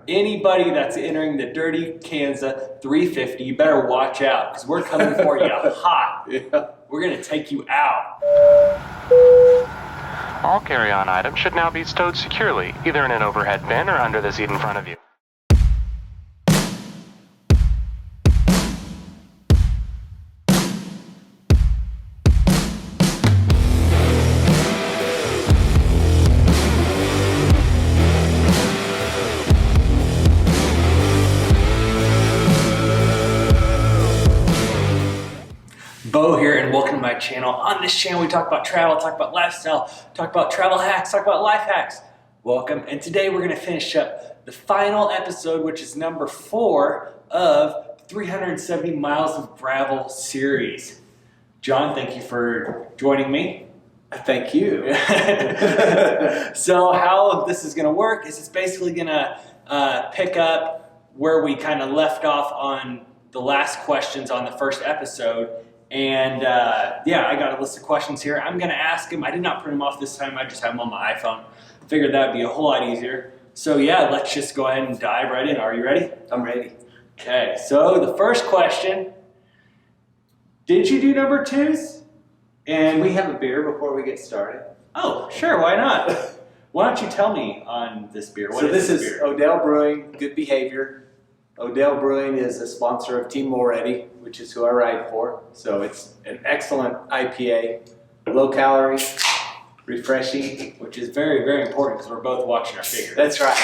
anybody that's entering the Dirty Kanza 350, you better watch out because we're coming for you hot. Yeah. We're going to take you out. All carry-on items should now be stowed securely, either in an overhead bin or under the seat in front of you. Beau here, and welcome to my channel. On this channel, we talk about travel, talk about lifestyle, talk about travel hacks, talk about life hacks. Welcome, and today we're going to finish up the final episode, which is number 4 of 370 Miles of Gravel series. John, thank you for joining me. Thank you. So how this is going to work is it's basically going to pick up where we kind of left off on the last questions on the first episode. And yeah, I got a list of questions here. I'm going to ask him. I did not print them off this time. I just have them on my iPhone. Figured that would be a whole lot easier. So yeah, let's just go ahead and dive right in. Are you ready? I'm ready. Okay, so the first question, did you do number 2s? And we have a beer before we get started. Oh, sure, why not? Why don't you tell me on this beer? What So is this beer? Odell Brewing, Good Behavior. Odell Brewing is a sponsor of Team Moretti, which is who I ride for. So it's an excellent IPA, low calorie, refreshing. Which is very, very important because we're both watching our figure. That's right.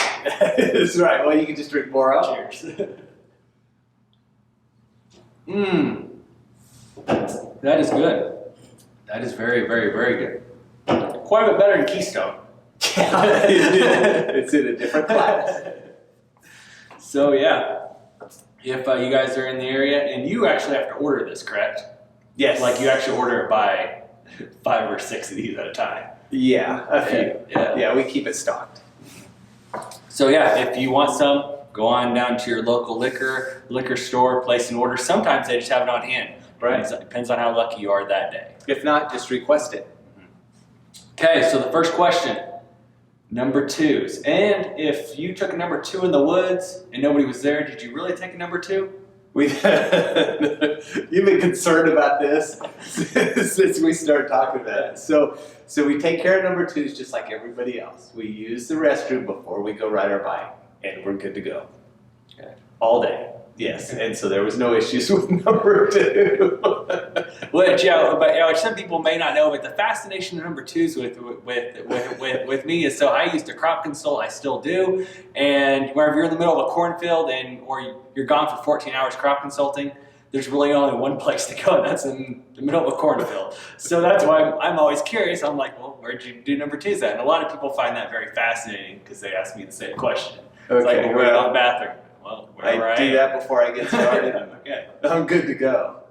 That's right. Well, you can just drink more of it. Cheers. That is good. That is very, very, very good. Quite a bit better than Keystone. It's in a different class. So yeah, if you guys are in the area, and you actually have to order this, correct? Yes. Like you actually order it by 5 or 6 of these at a time. Yeah, a few. Yeah. Yeah, we keep it stocked. So yeah, if you want some, go on down to your local liquor store, place an order. Sometimes they just have it on hand. Right. It depends on how lucky you are that day. If not, just request it. Okay, so the first question, number 2s. And if you took a number 2 in the woods and nobody was there, did you really take a number 2? You've been concerned about this since we started talking about it. So we take care of number 2s just like everybody else. We use the restroom before we go ride our bike, and we're good to go. Okay. All day. Yes, and so there was no issues with number 2. Which, yeah, but some people may not know, but the fascination of number 2s with me is, so I used to crop consult, I still do, and wherever you're in the middle of a cornfield or you're gone for 14 hours crop consulting, there's really only one place to go, and that's in the middle of a cornfield. So that's why I'm always curious. I'm like, well, where'd you do number 2s at? And a lot of people find that very fascinating because they ask me the same question. It's like, well, where are you in the bathroom? Well, I do that before I get started. Okay. I'm good to go.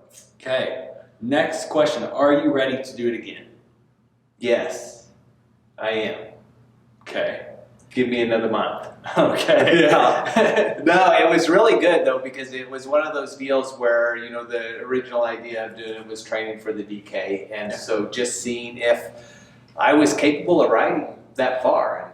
Okay. Next question. Are you ready to do it again? Yes, I am. Okay. Give me another month. Okay. Yeah. No, it was really good though, because it was one of those deals where, you know, the original idea of doing it was training for the DK. And so just seeing if I was capable of riding that far.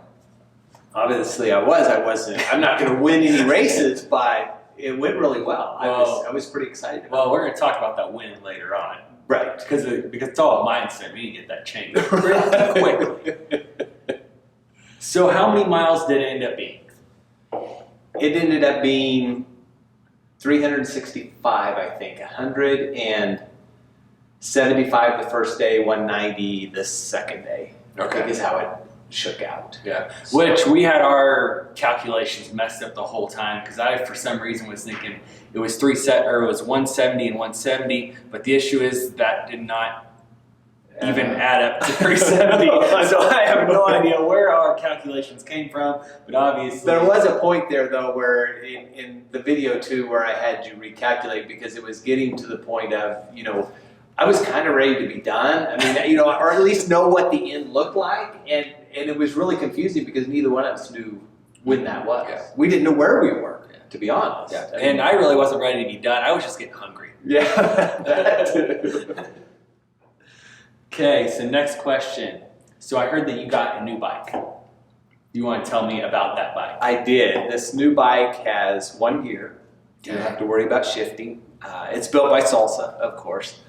Obviously I wasn't. I'm not going to win any races, but it went really well. I was pretty excited. Well, we're going to talk about that win later on. Right. Because it's all a mindset. We need to get that changed really quickly. So how many miles did it end up being? It ended up being 365, I think. 175 the first day, 190 the second day. I think is how it shook out. Yeah. Which we had our calculations messed up the whole time because I, for some reason, was thinking it was 170 and 170, but the issue is that did not even add up to 370. So I have no idea where our calculations came from, but obviously there was a point there though where in the video too where I had you recalculate because it was getting to the point of, you know, I was kind of ready to be done. I mean, you know, or at least know what the end looked like, and it was really confusing because neither one of us knew when that was. Yeah. We didn't know where we were, to be honest. Yeah. And I really wasn't ready to be done. I was just getting hungry. Yeah. Okay, so next question. So I heard that you got a new bike. You want to tell me about that bike? I did. This new bike has one gear. You don't have to worry about shifting. It's built by Salsa, of course.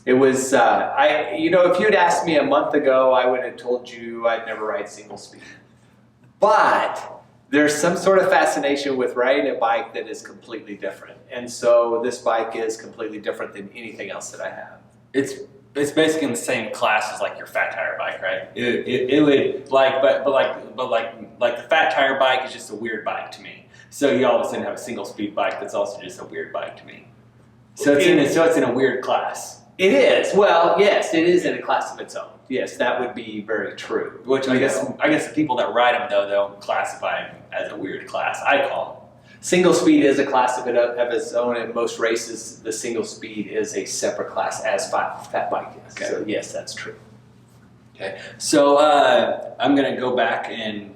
It was, if you'd asked me a month ago, I would have told you I'd never ride single speed. But there's some sort of fascination with riding a bike that is completely different. And so this bike is completely different than anything else that I have. It's basically in the same class as like your fat tire bike, right? It would like, but like the fat tire bike is just a weird bike to me. So you all of a sudden have a single speed bike that's also just a weird bike to me. So it's in a weird class. It is. Well, yes, it is in a class of its own. Yes, that would be very true. Which I guess the people that ride them though don't classify them as a weird class. I call them. Single speed is a class of its own. In most races, the single speed is a separate class as fat bike is. Okay. So yes, that's true. Okay. So I'm gonna go back and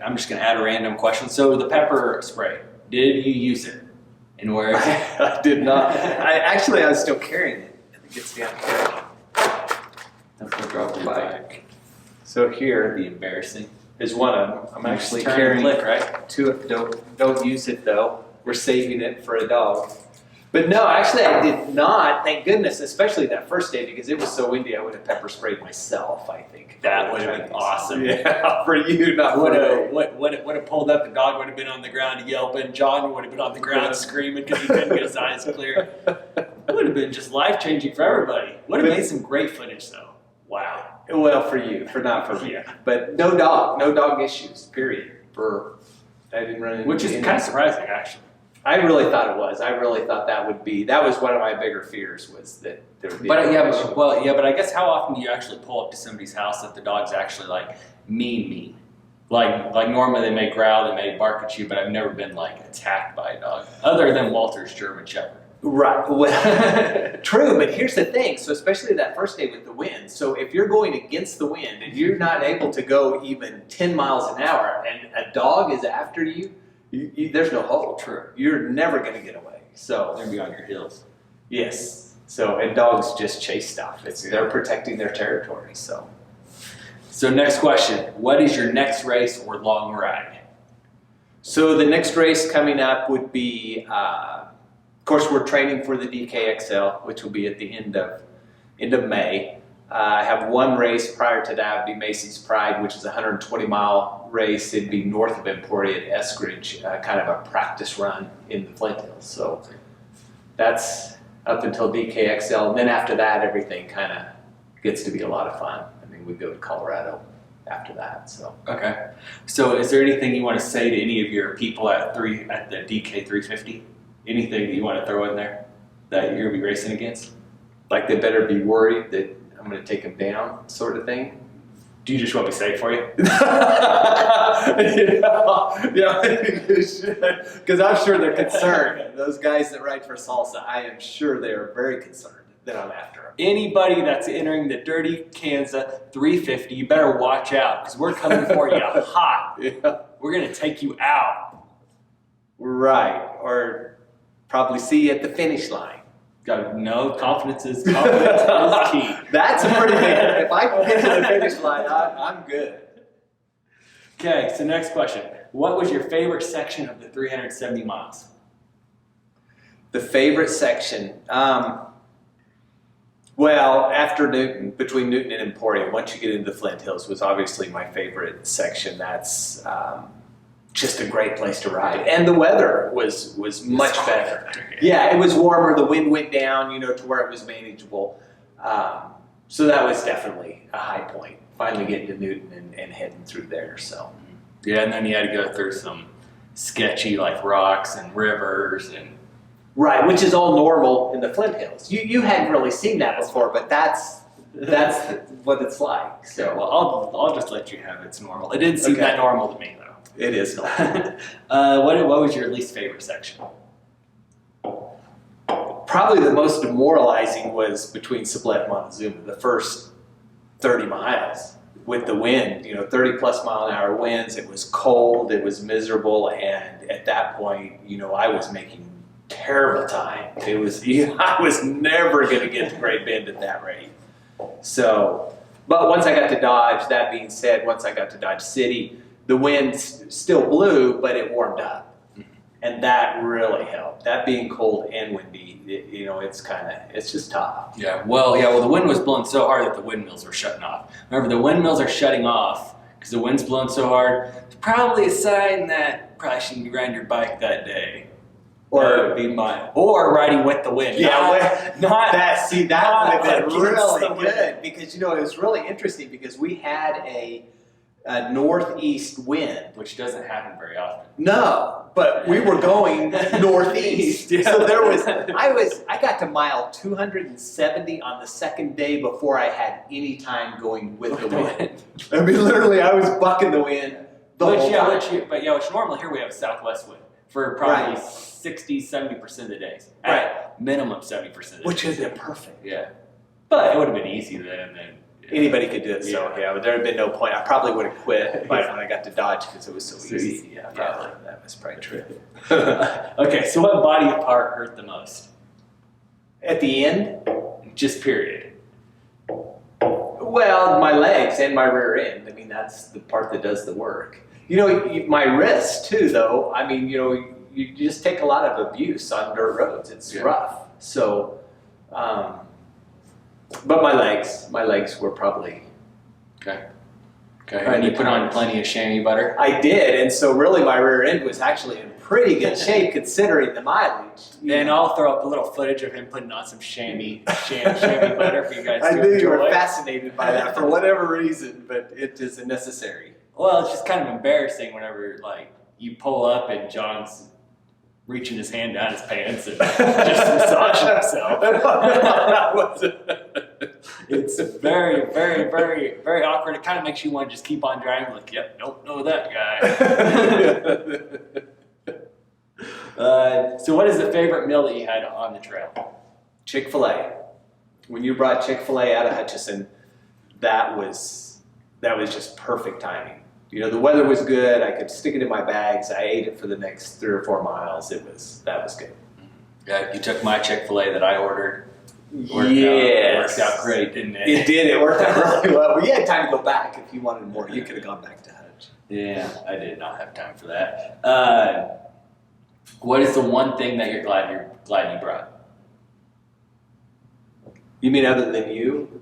I'm just gonna add a random question. So the pepper spray, did you use it? And where? I did not. I was still carrying it. It gets down here. I'm gonna drop the bike. So here That'd be embarrassing. is one of them. I'm actually Turn and carrying click, right? two. Don't use it though. We're saving it for a dog. But no, actually I did not. Thank goodness, especially that first day because it was so windy. I would have pepper sprayed myself. I think That would have been awesome. Yeah, for you, not for me. Would have pulled up. The dog would have been on the ground yelping. John would have been on the ground screaming because he couldn't get his eyes clear. It would have been just life changing for everybody. Would have made some great footage though. Wow. Well, for you, not for me. Yeah. But no dog issues. Period. I didn't run into Which is kind of surprising, actually. I really thought it was. I really thought that was one of my bigger fears was that there would be. But but I guess how often do you actually pull up to somebody's house that the dog's actually like mean? Like normally they may growl, they may bark at you, but I've never been like attacked by a dog other than Walter's German Shepherd. Right. Well, true, but here's the thing. So especially that first day with the wind. So if you're going against the wind and you're not able to go even 10 miles an hour and a dog is after you, there's no hope. True. You're never going to get away. So They're gonna be on your heels. yes. So and dogs just chase stuff. They're protecting their territory. So next question: what is your next race or long ride? So the next race coming up would be, of course, we're training for the DKXL, which will be at the end of May. I have one race prior to that, would be Macy's Pride, which is a 120-mile race. It'd be north of Emporia at Eskridge, kind of a practice run in the Flint Hills. So that's up until DKXL. And then after that, everything kind of gets to be a lot of fun. I mean, we go to Colorado after that. So Okay. So is there anything you want to say to any of your people at the DK 350? Anything that you want to throw in there that you're gonna be racing against? like they better be worried that I'm going to take them down, sort of thing. Do you just want me to say it for you? Yeah, you should. Because I'm sure they're concerned. Those guys that ride for Salsa, I am sure they are very concerned that I'm after them. Anybody that's entering the Dirty Kansas 350, you better watch out because we're coming for you hot. Yeah. We're gonna take you out. Right. Or probably see you at the finish line. Confidence is key. That's a pretty big. If I can get to the finish line, I'm good. Okay, so next question. What was your favorite section of the 370 miles? The favorite section? Well, after Newton, between Newton and Emporia, once you get into the Flint Hills was obviously my favorite section. That's just a great place to ride. And the weather was much better. Yeah, it was warmer. The wind went down, to where it was manageable. So that was definitely a high point, finally getting to Newton and heading through there. So Yeah, and then you had to go through some sketchy like rocks and rivers and right, which is all normal in the Flint Hills. You hadn't really seen that before, but that's what it's like. So okay, well, I'll just let you have it's normal. It didn't seem that normal to me though. It is normal. What was your least favorite section? Probably the most demoralizing was between Sublette and Montezuma, the first 30 miles with the wind, 30 plus mile an hour winds. It was cold, it was miserable, and at that point, I was making terrible time. I was never going to get to Great Bend at that rate. So But once I got to Dodge, that being said, once I got to Dodge City, the wind still blew, but it warmed up. And that really helped. That being cold and windy, it's just tough. Well, the wind was blowing so hard that the windmills were shutting off. Remember, the windmills are shutting off because the wind's blowing so hard. It's probably a sign that you probably shouldn't be riding your bike that day. Or be mine. Or riding with the wind. That would have been really the good because it was really interesting because we had a northeast wind, which doesn't happen very often. No, but we were going northeast. So I got to mile 270 on the second day before I had any time going with the wind. I mean, literally, I was bucking the wind the whole time. Which normally here we have a southwest wind for probably 60, 70% of the days. At minimum 70% of the days. Which would have been perfect. Yeah. But it would have been easy then. Anybody could do it, so but there had been no point. I probably would have quit by when I got to Dodge because it was so easy. Yeah, probably. That was probably true. Okay, so what body part hurt the most? At the end? Just period. Well, my legs and my rear end. I mean, that's the part that does the work. My wrist too, though. I mean, you just take a lot of abuse on dirt roads. It's rough. So, but my legs were probably okay. And you put on plenty of chamois butter? I did, and so really my rear end was actually in pretty good shape considering the mileage. And I'll throw up a little footage of him putting on some chamois butter for you guys to I knew you were enjoy. Fascinated by that for whatever reason, but it is necessary. Well, it's just kind of embarrassing whenever you pull up and John's reaching his hand down his pants and just massaging himself. It's very, very, very, very awkward. It kind of makes you want to just keep on driving. Yep, don't know that guy. So what is the favorite meal that you had on the trail? Chick-fil-A. When you brought Chick-fil-A out of Hutchinson, that was just perfect timing. The weather was good. I could stick it in my bags. I ate it for the next 3 or 4 miles. That was good. Yeah, you took my Chick-fil-A that I ordered. It worked out great, didn't it? It did. It worked out really well. But you had time to go back if you wanted more. You could have gone back to Hutch. Yeah, I did not have time for that. What is the one thing that you're glad you brought? You mean other than you?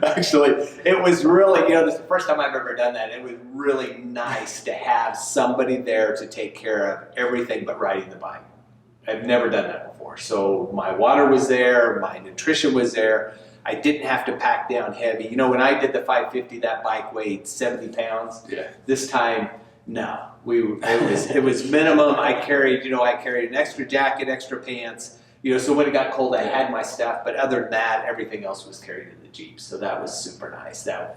Actually, it was really, this is the first time I've ever done that. It was really nice to have somebody there to take care of everything but riding the bike. I've never done that before. So my water was there, my nutrition was there. I didn't have to pack down heavy. When I did the 550, that bike weighed 70 pounds. Yeah. This time, no. It was minimum. I carried an extra jacket, extra pants. So when it got cold, I had my stuff, but other than that, everything else was carried in the Jeep. So that was super nice. I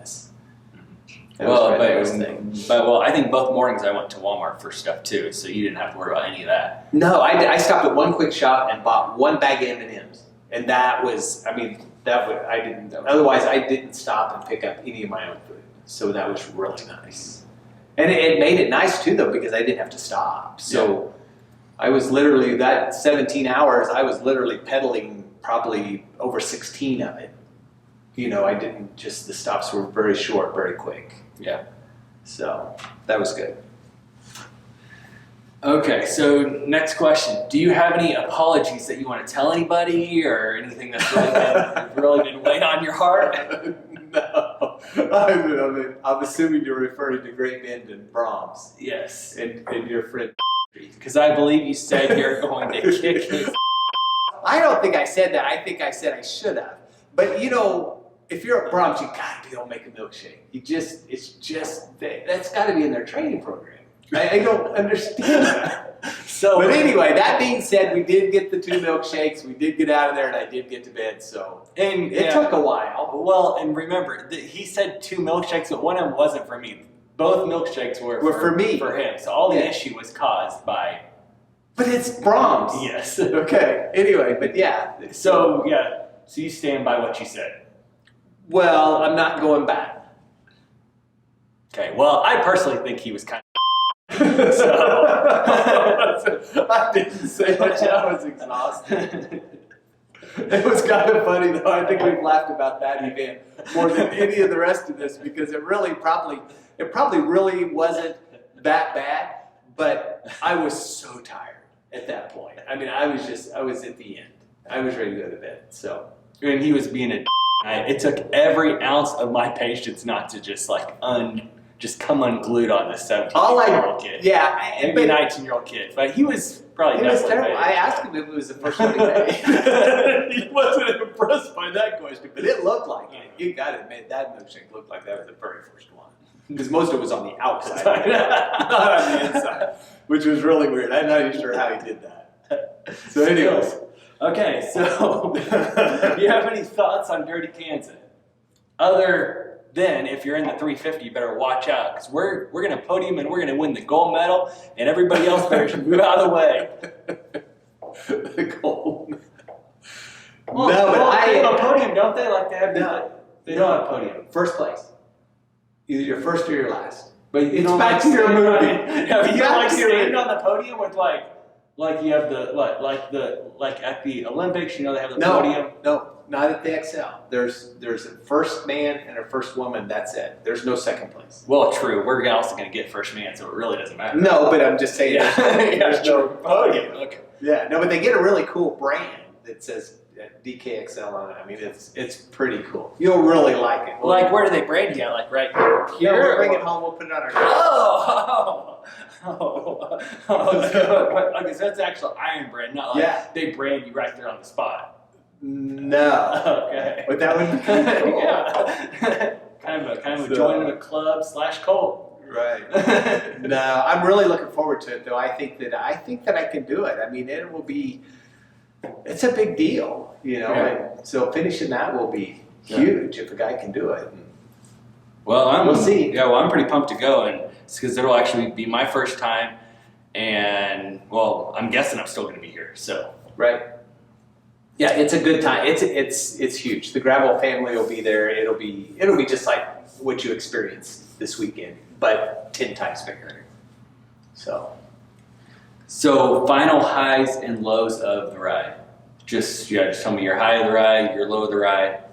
think both mornings I went to Walmart for stuff too, so you didn't have to worry about any of that. No, I stopped at one quick shop and bought 1 bag of M&Ms, and otherwise I didn't stop and pick up any of my own food. So that was really nice, and it made it nice too, though, because I didn't have to stop. So. Yeah. I was literally, that 17 hours, I was literally pedaling probably over 16 of it. The stops were very short, very quick. Yeah. So that was good. Okay, so next question. Do you have any apologies that you want to tell anybody or anything that's really been weighing on your heart? No. I'm assuming you're referring to Great Bend and Brahms. Yes. And your friend. Because I believe you said you're going to kick his. I don't think I said that. I think I said I should have. But if you're at Brahms, you gotta be able to make a milkshake. That's got to be in their training program. I don't understand that. But anyway, that being said, we did get the 2 milkshakes. We did get out of there, and I did get to bed. So it took a while. Well, and remember, he said 2 milkshakes, but one of them wasn't for me. Both milkshakes were for me. For him. So all the issue was caused by. But it's Brahms. Yes. Okay. Anyway, but yeah. So you stand by what you said. Well, I'm not going back. Okay. Well, I personally think he was kind of. So I didn't say much. I was exhausted. It was kind of funny though. I think we've laughed about that event more than any of the rest of this because it probably really wasn't that bad, but I was so tired at that point. I mean, I was at the end. I was ready to go to bed. So, and he was being it took every ounce of my patience not to just just come unglued on this 17-year-old kid. Yeah, maybe a 19-year-old kid, but he was probably. It was terrible. I asked him if it was the first one he made. He wasn't impressed by that question, but it looked like it. You got to admit that milkshake looked like that was the very first one, because most of it was on the outside, not on the inside, which was really weird. I'm not even sure how he did that. So, anyways. Okay, so do you have any thoughts on Dirty Kansas? Other than if you're in the 350, you better watch out because we're gonna podium and we're gonna win the gold medal, and everybody else better move out of the way. The gold medal. Well, no, but they have a podium, don't they? Like they have they don't have a podium. First place, either your first or your last. But you It's don't back to your movie. Have you Back to your stand on the podium with like you have like at the Olympics, they have the podium. No, not at the XL. There's a first man and a first woman. That's it. There's no second place. Well, true. We're also going to get first man, so it really doesn't matter. No, but I'm just saying. There's no podium. Okay. Yeah, no, but they get a really cool brand that says DKXL on it. I mean, it's pretty cool. You'll really like it. Like, where do they brand you at? Like right here? No, we'll bring it home. We'll put it on our. Okay, so that's actual Iron Brand, not like they brand you right there on the spot. No. Okay. But that would be kind of cool. Yeah. kind of joining a club / cult. Right. No, I'm really looking forward to it though. I think that I can do it. I mean, it's a big deal, and so finishing that will be huge if a guy can do it. Well, we'll see. Yeah, well, I'm pretty pumped to go, and it's because it'll actually be my first time, and well, I'm guessing I'm still going to be here. So right. Yeah, it's a good time. It's huge. The gravel family will be there. It'll be just like what you experienced this weekend, but 10 times bigger. So final highs and lows of the ride. Just tell me your high of the ride, your low of the ride.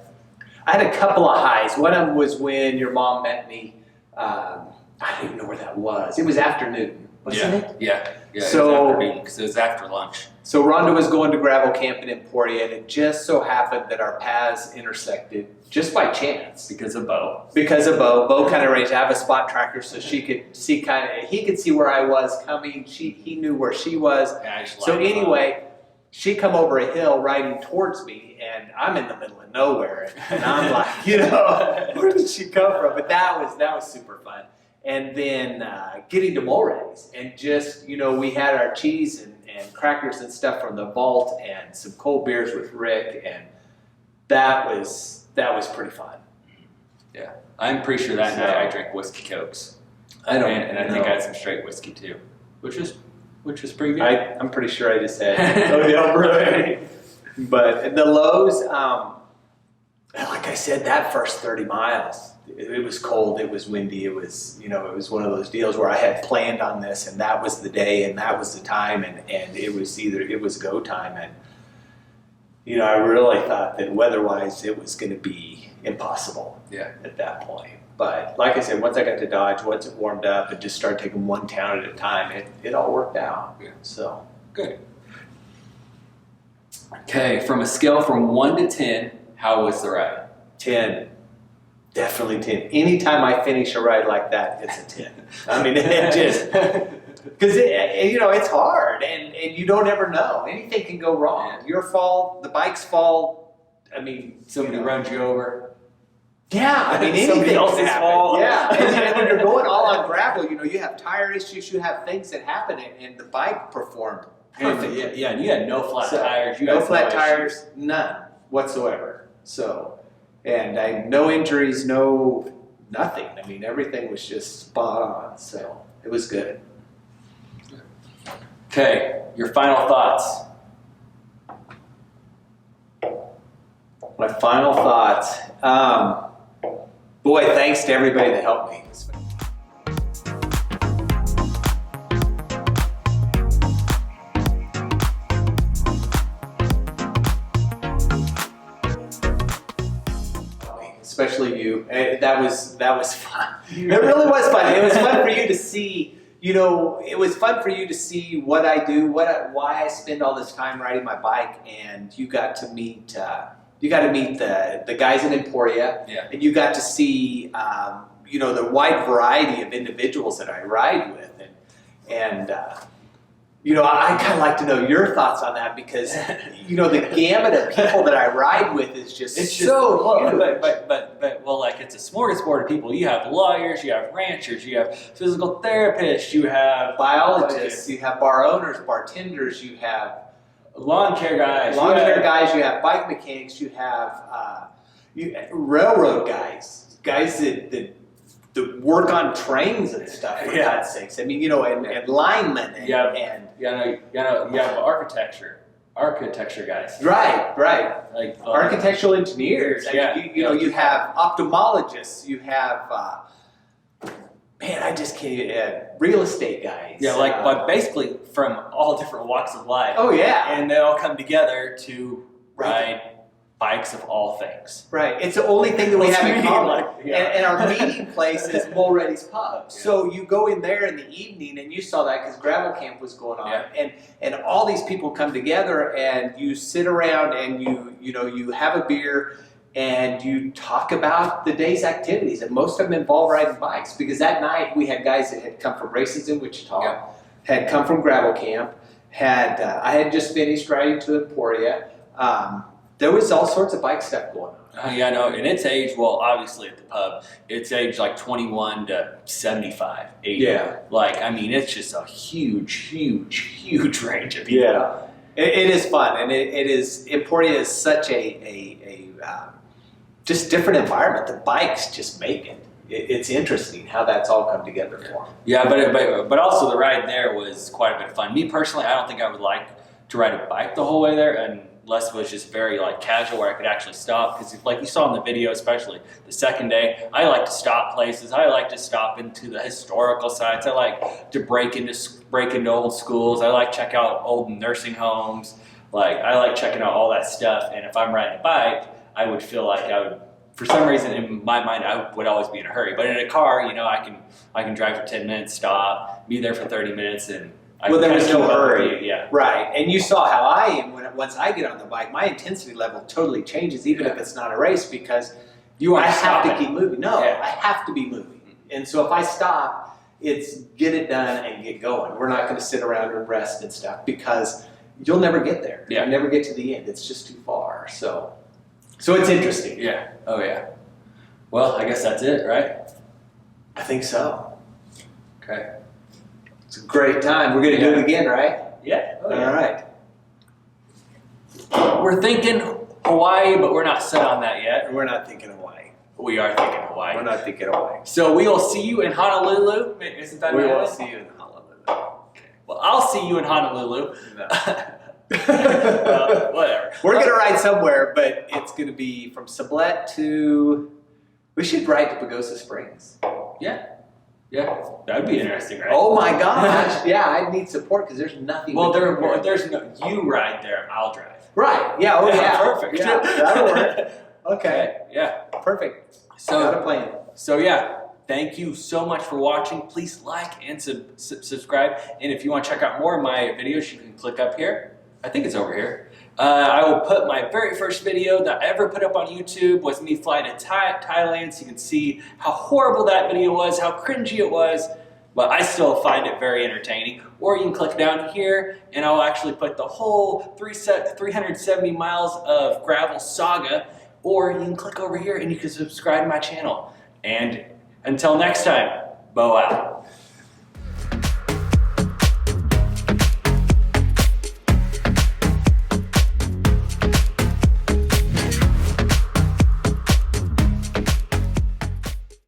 I had a couple of highs. One of them was when your mom met me. I don't even know where that was. It was afternoon, wasn't it? Yeah. So because it was after lunch. So Rhonda was going to gravel camp in Emporia, and it just so happened that our paths intersected just by chance. Because of Beau. Beau kind of arranged to have a spot tracker so she could see he could see where I was coming. He knew where she was. Yeah, so anyway, she come over a hill riding towards me, and I'm in the middle of nowhere, and I'm like, where did she come from? But that was super fun. And then getting to Morays, and just, we had our cheese and crackers and stuff from the vault, and some cold beers with Rick, and that was pretty fun. Yeah, I'm pretty sure that night I drank whiskey cokes. I think I had some straight whiskey too, which is pretty good. I'm pretty sure I just had Odell Brewing. But the lows, like I said, that first 30 miles, it was cold, it was windy, it was one of those deals where I had planned on this, and that was the day, and that was the time, and it was go time, and I really thought that weather-wise it was going to be impossible at that point. But like I said, once I got to Dodge, once it warmed up and just started taking one town at a time, it all worked out. Yeah. So good. Okay, from a scale from 1 to 10, how was the ride? 10. Definitely 10. Anytime I finish a ride like that, it's a 10. I mean, it just, because it's hard, and you don't ever know. Anything can go wrong. Your fall, the bike's fall. I mean, Somebody runs you over. Yeah, I mean, Somebody anything else's can happen. fault. Yeah, and when you're going all on gravel, you have tire issues, you have things that happen, and the bike performed perfectly. And you had no flat tires. You no had flat issues. tires, none whatsoever. So, and no injuries, nothing. I mean, everything was just spot on. So it was good. Okay, your final thoughts. My final thoughts. Boy, thanks to everybody that helped me. especially you. That was fun. It really was fun. It was fun for you to see. You know, it was fun for you to see what I do, why I spend all this time riding my bike, and you got to meet the guys in Emporia, and you got to see you know, the wide variety of individuals that I ride with, and you know, I kind of like to know your thoughts on that because, you know, the gamut of people that I ride with is just so huge. But well, like it's a smorgasbord of people. You have lawyers, you have ranchers, you have physical therapists, you have biologists, you have bar owners, bartenders, you have lawn care guys, you have bike mechanics, you have railroad guys that work on trains and stuff, for God's sakes. I mean, you know, and linemen and you have architecture guys. Right. Like architectural engineers. Yeah. I mean, you know, you have ophthalmologists, you have man, I just can't real estate guys. Yeah, but basically from all different walks of life. Oh yeah. And they all come together to ride bikes of all things. Right. It's the only thing that we have in common. Yeah. And our meeting place is Mulready's Pub. Yeah. So you go in there in the evening, and you saw that because gravel camp was going on, and all these people come together, and you sit around, and you have a beer, and you talk about the day's activities, and most of them involve riding bikes because that night we had guys that had come from races in Wichita, had come from gravel camp, I had just finished riding to Emporia. There was all sorts of bike stuff going on. Yeah, no, and it's age, well, obviously at the pub, it's age like 21 to 75, 80. Yeah. Like, I mean, it's just a huge range of people. Yeah. It is fun, and it is, Emporia is such a just different environment. The bikes just make it. It's interesting how that's all come together for them. Yeah, but also the ride there was quite a bit of fun. Me personally, I don't think I would like to ride a bike the whole way there, unless it was just very like casual where I could actually stop. Because like you saw in the video, especially the second day, I like to stop places. I like to stop into the historical sites. I like to break into old schools. I like to check out old nursing homes. Like I like checking out all that stuff. And if I'm riding a bike, I would feel like I would, for some reason in my mind, I would always be in a hurry. But in a car, you know, I can drive for 10 minutes, stop, be there for 30 minutes, and there was no hurry. Yeah. Right. And you saw how I am once I get on the bike. My intensity level totally changes, even if it's not a race, because I have to keep moving. No, I have to be moving. And so if I stop, it's get it done and get going. We're not going to sit around and rest and stuff because you'll never get there. Yeah. You'll never get to the end. It's just too far. So it's interesting. Yeah. Oh, yeah. Well, I guess that's it, right? I think so. Okay. It's a great time. We're going to do it again, right? Yeah. Oh, All right. We're thinking Hawaii, but we're not set on that yet. We're not thinking Hawaii. We are thinking Hawaii. We're not thinking Hawaii. So we will see you in Honolulu. Isn't that We right? will see you in Honolulu. Okay. Well, I'll see you in Honolulu. No. Whatever. We're going to ride somewhere, but it's going to be from Sublette to... We should ride to Pagosa Springs. Yeah. Yeah. That would be interesting, right? Oh my gosh. Yeah, I need support because there's nothing. Well, there's no... You ride there, I'll drive. Right. Yeah. Oh, yeah. Perfect. Yeah, that'll work. Okay. Yeah. Perfect. So, got a plan. So, yeah. Thank you so much for watching. Please like and subscribe. And if you want to check out more of my videos, you can click up here. I think it's over here. I will put my very first video that I ever put up on YouTube was me flying to Thailand, so you can see how horrible that video was, how cringy it was, but I still find it very entertaining. Or you can click down here, and I'll actually put the whole 370 miles of gravel saga, or you can click over here and you can subscribe to my channel. And until next time, Beau out.